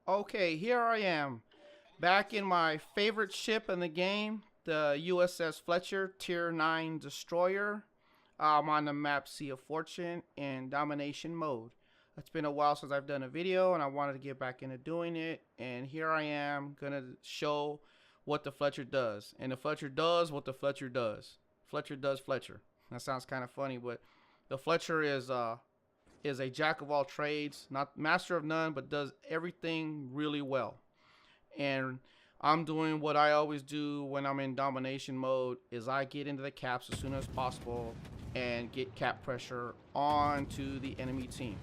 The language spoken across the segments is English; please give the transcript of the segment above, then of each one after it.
Okay, here I am, back in my favorite ship in the game, the USS Fletcher Tier 9 Destroyer. I'm on the map Sea of Fortune in domination mode. It's been a while since I've done a video and I wanted to get back into doing it. And here I am gonna show what the Fletcher does. And the Fletcher does what the Fletcher does. Fletcher does Fletcher. That sounds kind of funny, but the Fletcher is a jack of all trades, not master of none, but does everything really well. And I'm doing what I always do when I'm in domination mode is I get into the caps as soon as possible and get cap pressure onto the enemy team.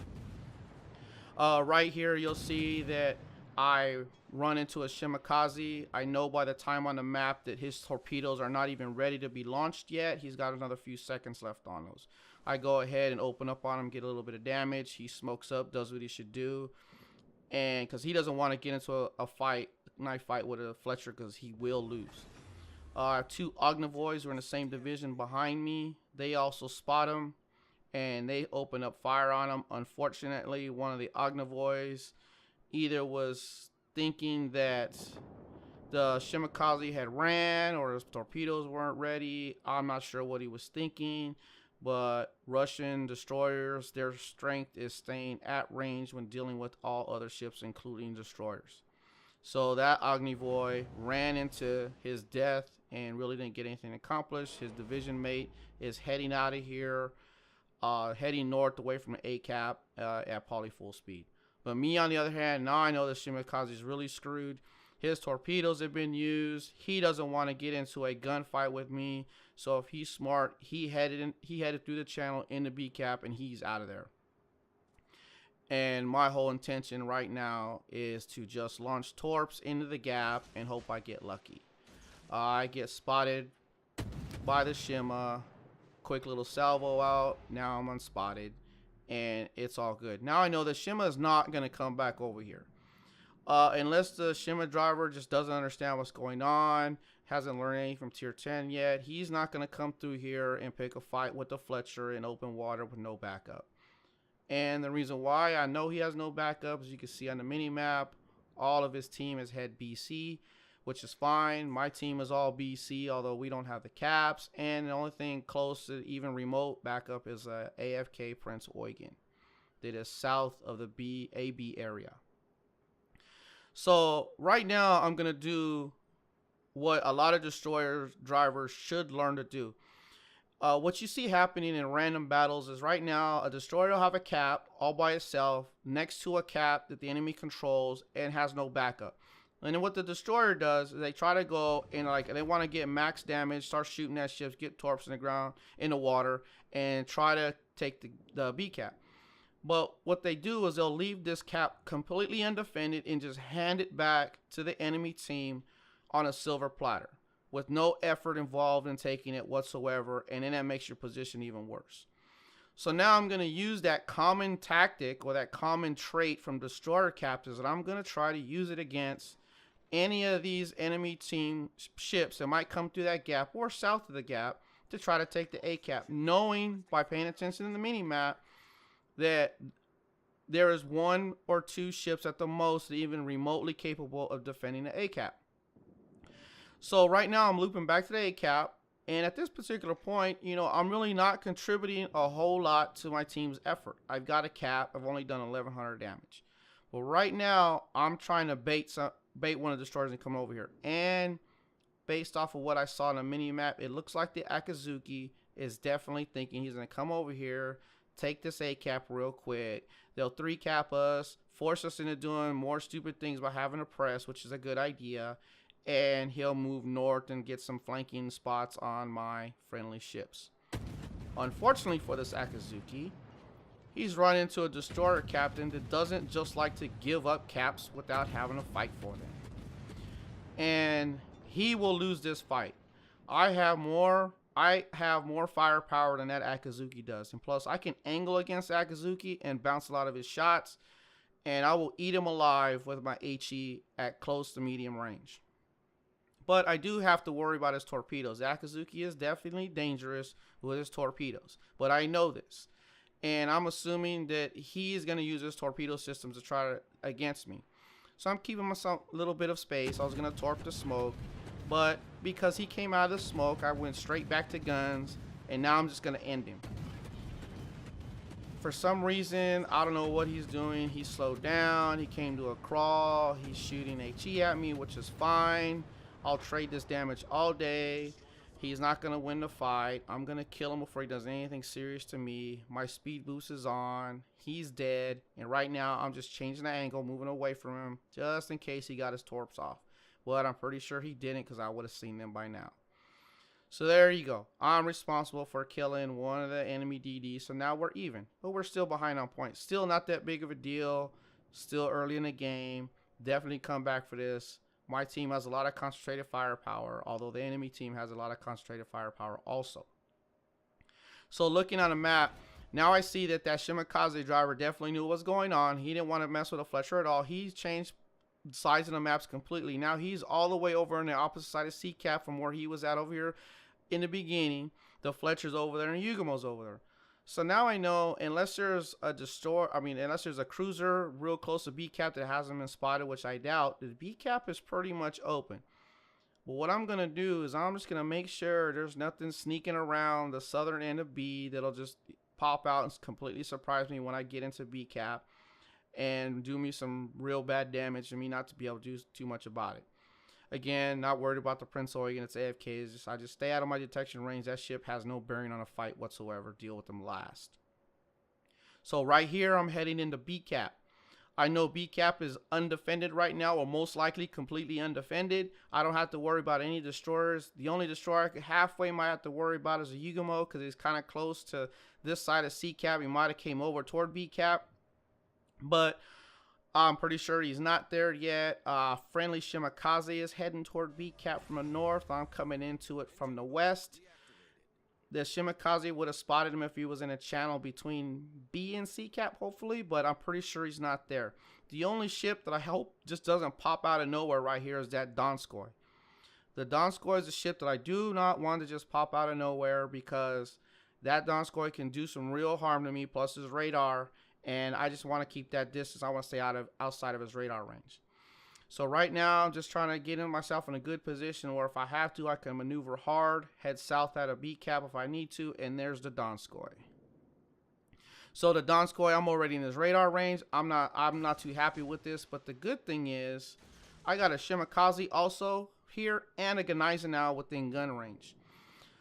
Right here you'll see that I run into a Shimakaze. I know by the time on the map that his torpedoes are not even ready to be launched yet. He's got another few seconds left on those. I go ahead and open up on him, get a little bit of damage. He smokes up, does what he should do. And because he doesn't want to get into a fight, knife fight with a Fletcher, because he will lose. Two Ognivoys were in the same division behind me. They also spot him and they open up fire on him. Unfortunately, one of the Ognivoys either was thinking that the Shimakaze had ran or his torpedoes weren't ready. I'm not sure what he was thinking, but Russian destroyers, their strength is staying at range when dealing with all other ships, including destroyers. So that Ognivoy ran into his death and really didn't get anything accomplished. His division mate is heading out of here, heading north away from the A-cap at probably full speed. But me, on the other hand, now I know the Shimakaze is really screwed. His torpedoes have been used. He doesn't want to get into a gunfight with me. So if he's smart, he headed through the channel in the B-cap and he's out of there. And my whole intention right now is to just launch torps into the gap and hope I get lucky. I get spotted by the Shima. Quick little salvo out. Now I'm unspotted. And it's all good. Now I know the Shima is not going to come back over here. Unless the Shima driver just doesn't understand what's going on, hasn't learned anything from tier 10 yet, he's not going to come through here and pick a fight with the Fletcher in open water with no backup. And the reason why I know he has no backup, as you can see on the mini map, all of his team is head BC, which is fine. My team is all BC, although we don't have the caps. And the only thing close to even remote backup is AFK Prince Eugen that is south of the AB area. So right now I'm going to do what a lot of destroyer drivers should learn to do. What you see happening in random battles is right now a destroyer will have a cap all by itself next to a cap that the enemy controls and has no backup. And then what the destroyer does is they try to go and they want to get max damage, start shooting at ships, get torps in the ground, in the water, and try to take the B cap. But what they do is they'll leave this cap completely undefended and just hand it back to the enemy team on a silver platter with no effort involved in taking it whatsoever, and then that makes your position even worse. So now I'm going to use that common tactic or that common trait from destroyer captains, and I'm going to try to use it against any of these enemy team ships that might come through that gap or south of the gap to try to take the A cap, knowing by paying attention to the mini map that there is one or two ships at the most even remotely capable of defending the A cap. So right now I'm looping back to the A cap, and at this particular point, I'm really not contributing a whole lot to my team's effort. I've got a cap. I've only done 1100 damage. But right now I'm trying to bait one of the destroyers and come over here. And based off of what I saw on the mini map, it looks like the Akazuki is definitely thinking he's going to come over here, take this A cap real quick. They'll 3 cap us, force us into doing more stupid things by having a press, which is a good idea. And he'll move north and get some flanking spots on my friendly ships. Unfortunately for this Akazuki, he's run into a destroyer captain that doesn't just like to give up caps without having to fight for them. And he will lose this fight. I have more firepower than that Akazuki does. And plus, I can angle against Akazuki and bounce a lot of his shots. And I will eat him alive with my HE at close to medium range. But I do have to worry about his torpedoes. Akazuki is definitely dangerous with his torpedoes. But I know this. And I'm assuming that he's going to use his torpedo systems to try to against me. So I'm keeping myself a little bit of space. I was going to torp the smoke. But because he came out of the smoke, I went straight back to guns. And now I'm just going to end him. For some reason, I don't know what he's doing. He slowed down. He came to a crawl. He's shooting HE at me, which is fine. I'll trade this damage all day. He's not going to win the fight. I'm going to kill him before he does anything serious to me. My speed boost is on. He's dead. And right now, I'm just changing the angle, moving away from him, just in case he got his torps off. But I'm pretty sure he didn't, because I would have seen them by now. So there you go. I'm responsible for killing one of the enemy DDs. So now we're even. But we're still behind on points. Still not that big of a deal. Still early in the game. Definitely come back for this. My team has a lot of concentrated firepower, although the enemy team has a lot of concentrated firepower also. So looking on the map, now I see that Shimakaze driver definitely knew what was going on. He didn't want to mess with a Fletcher at all. He changed sides of the maps completely. Now he's all the way over on the opposite side of CCAP from where he was at over here in the beginning. The Fletcher's over there and the Yugumo's over there. So now I know, unless there's a unless there's a cruiser real close to B-cap that hasn't been spotted, which I doubt, the B-cap is pretty much open. But what I'm going to do is I'm just going to make sure there's nothing sneaking around the southern end of B that'll just pop out and completely surprise me when I get into B-cap and do me some real bad damage and me not to be able to do too much about it. Again, not worried about the Prince Eugen. It's AFK. I just stay out of my detection range. That ship has no bearing on a fight whatsoever. Deal with them last. So right here, I'm heading into B-cap. I know B-cap is undefended right now, or most likely completely undefended. I don't have to worry about any destroyers. The only destroyer I halfway might have to worry about is a Yugumo, because he's kind of close to this side of C-cap. He might have came over toward B-cap, but I'm pretty sure he's not there yet. Friendly Shimakaze is heading toward B-cap from the north. I'm coming into it from the west. The Shimakaze would have spotted him if he was in a channel between B and C-cap, hopefully, but I'm pretty sure he's not there. The only ship that I hope just doesn't pop out of nowhere right here is that Donskoy. The Donskoy is a ship that I do not want to just pop out of nowhere, because that Donskoy can do some real harm to me, plus his radar. And I just want to keep that distance. I want to stay outside of his radar range. So right now, I'm just trying to get myself in a good position where if I have to, I can maneuver hard, head south out of B-cap if I need to, and there's the Donskoy. So the Donskoy, I'm already in his radar range. I'm not too happy with this, but the good thing is I got a Shimakaze also here and a Gneisenau within gun range.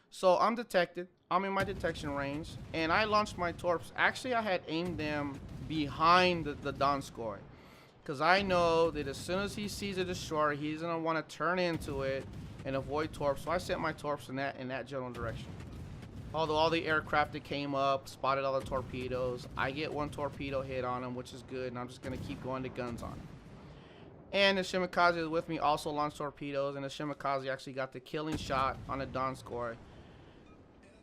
So I'm detected. I'm in my detection range, and I launched my torps. Actually, I had aimed them behind the Donskoy, because I know that as soon as he sees a destroyer, he's gonna want to turn into it and avoid torps. So I sent my torps in that general direction. Although all the aircraft that came up spotted all the torpedoes, I get one torpedo hit on him, which is good, and I'm just gonna keep going to guns on him. And the Shimakaze is with me, also launched torpedoes, and the Shimakaze actually got the killing shot on the Donskoy.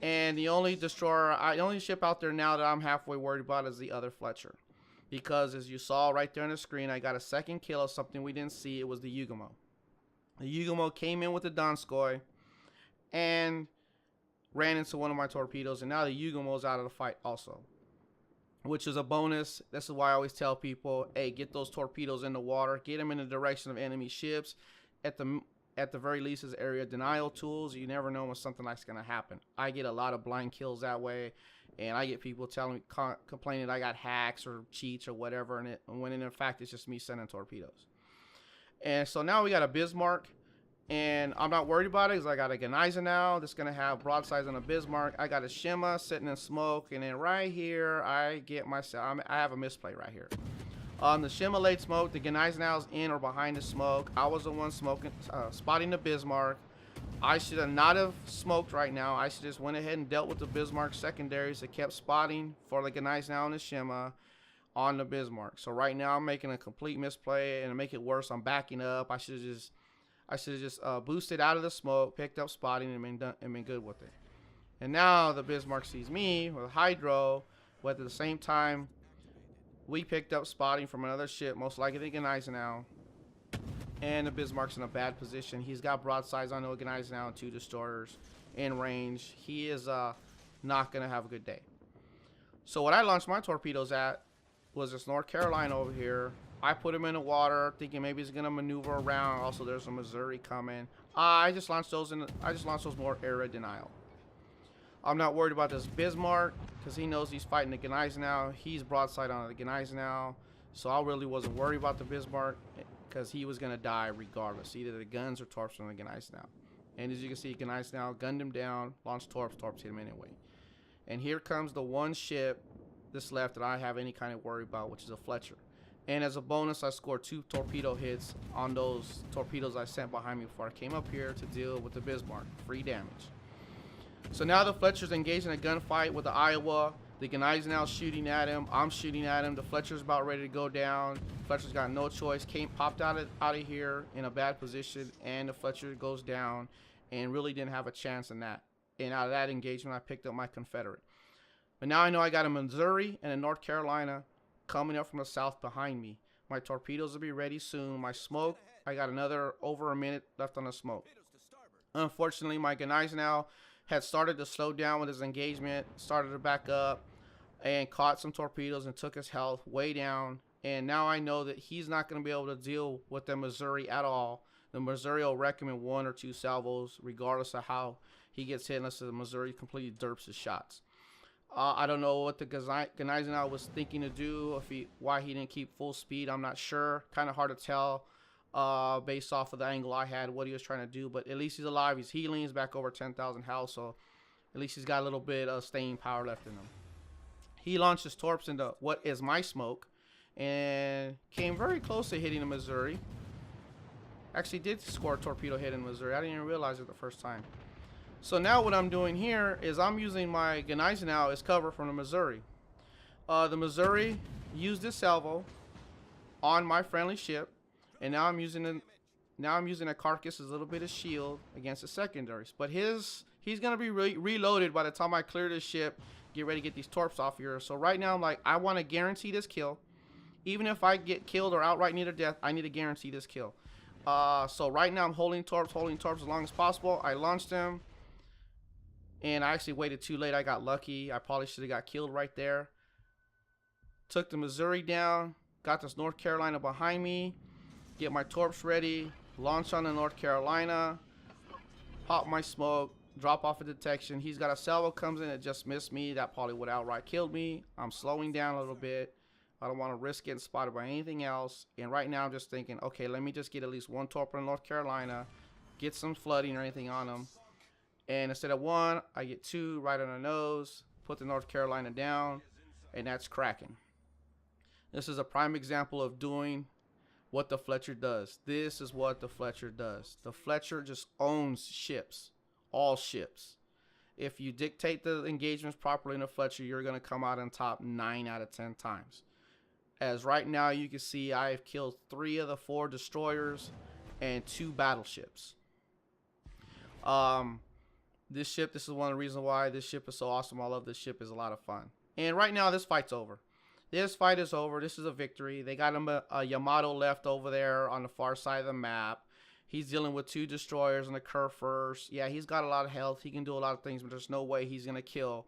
And the only destroyer, the only ship out there now that I'm halfway worried about is the other Fletcher. Because as you saw right there on the screen, I got a second kill of something we didn't see. It was the Yugumo. The Yugumo came in with the Donskoy and ran into one of my torpedoes. And now the Yugumo's out of the fight also, which is a bonus. This is why I always tell people, hey, get those torpedoes in the water. Get them in the direction of enemy ships. At the very least, is area denial tools. You never know when something like's going to happen. I get a lot of blind kills that way, and I get people telling me, complaining I got hacks or cheats or whatever, when in fact it's just me sending torpedoes. And so now we got a Bismarck, and I'm not worried about it because I got a Gneisenau that's going to have broadsides on a Bismarck. I got a Shima sitting in smoke, and then right here I get myself. I have a misplay right here. On the Shima late smoke, the Gneisenau's in or behind the smoke. I was the one smoking, spotting the Bismarck. I should have not have smoked right now. I should just went ahead and dealt with the Bismarck secondaries that kept spotting for the Gneisenau and the Shima on the Bismarck. So right now I'm making a complete misplay, and to make it worse, I'm backing up. I should have just boosted out of the smoke, picked up spotting, and been good with it. And now the Bismarck sees me with Hydro, but at the same time, we picked up spotting from another ship, most likely the Gneisenau. And the Bismarck's in a bad position. He's got broadsides on the Gneisenau and 2 destroyers in range. He is not going to have a good day. So what I launched my torpedoes at was this North Carolina over here. I put him in the water, thinking maybe he's gonna maneuver around. Also, there's a Missouri coming. I just launched those more area denial. I'm not worried about this Bismarck because he knows he's fighting the Gneisenau now. He's broadside on the Gneisenau now, so I really wasn't worried about the Bismarck because he was gonna die regardless, either the guns or torps from the Gneisenau now. And as you can see, Gneisenau now gunned him down, launched torps hit him anyway. And here comes the one ship that's left that I have any kind of worry about, which is a Fletcher. And as a bonus, I scored 2 torpedo hits on those torpedoes I sent behind me before I came up here to deal with the Bismarck. Free damage. So now the Fletcher's engaged in a gunfight with the Iowa. The Gneisenau now shooting at him. I'm shooting at him. The Fletcher's about ready to go down. Fletcher's got no choice. Popped out of here in a bad position, and the Fletcher goes down and really didn't have a chance in that. And out of that engagement, I picked up my Confederate. But now I know I got a Missouri and a North Carolina coming up from the south behind me. My torpedoes will be ready soon. My smoke, I got another over a minute left on the smoke. Unfortunately, my Gneisenau now had started to slow down with his engagement, started to back up, and caught some torpedoes and took his health way down. And now I know that he's not going to be able to deal with the Missouri at all. The Missouri will wreck him in 1 or 2 salvos, regardless of how he gets hit, unless the Missouri completely derps his shots. I don't know what the Gneisenau was thinking to do, why he didn't keep full speed. I'm not sure. Kind of hard to tell based off of the angle I had, what he was trying to do. But at least he's alive. He's healing. He's back over 10,000 health, so at least he's got a little bit of staying power left in him. He launched his torps into what is my smoke and came very close to hitting the Missouri. Actually did score a torpedo hit in Missouri. I didn't even realize it the first time. So now what I'm doing here is I'm using my Gneisenau as cover from the Missouri. The Missouri used this salvo on my friendly ship, and now I'm using a carcass as a little bit of shield against the secondaries. But he's gonna be reloaded by the time I clear this ship, get ready to get these torps off here. So right now I'm like, I want to guarantee this kill. Even if I get killed or outright near death, I need to guarantee this kill. So right now I'm holding torps as long as possible. I launched him. And I actually waited too late. I got lucky. I probably should have got killed right there. Took the Missouri down. Got this North Carolina behind me. Get my torps ready. Launch on the North Carolina. Pop my smoke. Drop off a detection. He's got a salvo comes in. It just missed me. That probably would outright killed me. I'm slowing down a little bit. I don't want to risk getting spotted by anything else. And right now I'm just thinking, okay, let me just get at least 1 torp in North Carolina. Get some flooding or anything on them. And instead of 1, I get 2 right on the nose, put the North Carolina down, and that's Kraken. This is a prime example of doing what the Fletcher does. This is what the Fletcher does. The Fletcher just owns ships, all ships. If you dictate the engagements properly in the Fletcher, you're going to come out on top 9 out of 10 times. As right now you can see, I have killed 3 of the 4 destroyers and 2 battleships. This ship, this is one of the reasons why this ship is so awesome. I love this ship. It's a lot of fun. And right now, this fight's over. This fight is over. This is a victory. They got him a Yamato left over there on the far side of the map. He's dealing with 2 destroyers and a curve first. Yeah, he's got a lot of health. He can do a lot of things, but there's no way he's going to kill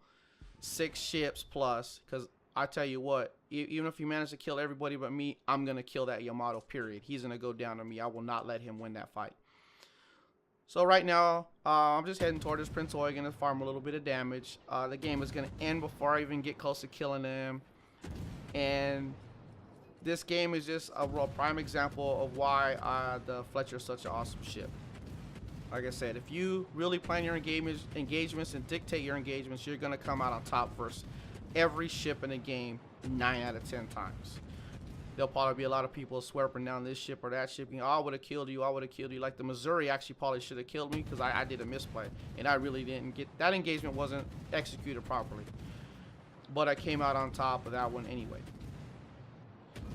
6 ships plus. Because I tell you what, even if he managed to kill everybody but me, I'm going to kill that Yamato, period. He's going to go down to me. I will not let him win that fight. So right now, I'm just heading toward this Prince Eugen to farm a little bit of damage. The game is going to end before I even get close to killing him. And this game is just a real prime example of why the Fletcher is such an awesome ship. Like I said, if you really plan your engagements and dictate your engagements, you're going to come out on top versus every ship in the game 9 out of 10 times. There'll probably be a lot of people swearing down this ship or that ship. You know, I would have killed you. I would have killed you. Like the Missouri actually probably should have killed me because I did a misplay. And I really didn't get... That engagement wasn't executed properly. But I came out on top of that one anyway.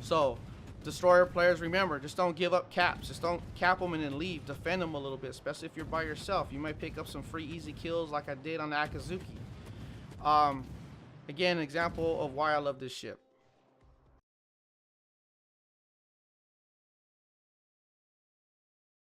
So, destroyer players, remember, just don't give up caps. Just don't cap them and then leave. Defend them a little bit, especially if you're by yourself. You might pick up some free easy kills like I did on the Akazuki. Again, an example of why I love this ship.